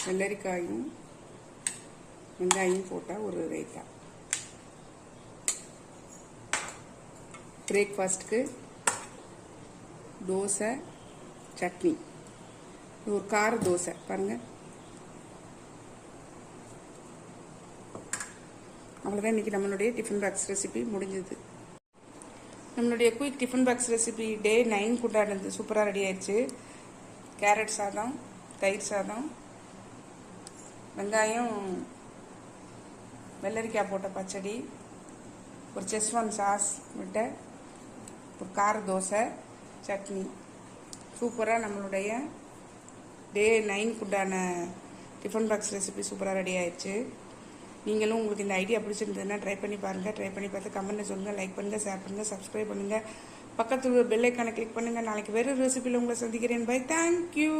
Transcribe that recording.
வெள்ளரிக்காயும் வெங்காயம் போட்டால் ஒரு ரைத்தா. பிரேக்ஃபாஸ்ட்டுக்கு தோசை சட்னி. இது ஒரு கார தோசை பாருங்கள். அவ்வளோதான் இன்றைக்கி நம்மளுடைய டிஃபன் பாக்ஸ் ரெசிபி முடிஞ்சது. நம்மளுடைய குயிக் டிஃபன் பாக்ஸ் ரெசிபி டே 9 கொண்டாடுறது சூப்பராக ரெடி ஆயிடுச்சு. கேரட் சாதம், தயிர் சாதம், வெங்காயம் வெள்ளரிக்காய் போட்ட பச்சடி, ஒரு செஸ்வான் சாஸ் விட்ட ஒரு கார தோசை சட்னி. சூப்பராக நம்மளுடைய டே 9 உண்டான டிஃபன் பாக்ஸ் ரெசிபி சூப்பராக ரெடி ஆயிடுச்சு. நீங்களும் உங்களுக்கு இந்த ஐடியா பிடிச்சிருந்ததுன்னா ட்ரை பண்ணி பாருங்கள். ட்ரை பண்ணி பார்த்து கமெண்ட்டில் சொல்லுங்கள், லைக் பண்ணுங்கள், ஷேர் பண்ணுங்கள், சப்ஸ்கிரைப் பண்ணுங்கள், பக்கத்தில் பெல் ஐக்கானை கிளிக் பண்ணுங்கள். நாளைக்கு வேறு ரெசிபியில் உங்களை சந்திக்கிறேன். பை. தேங்க்யூ.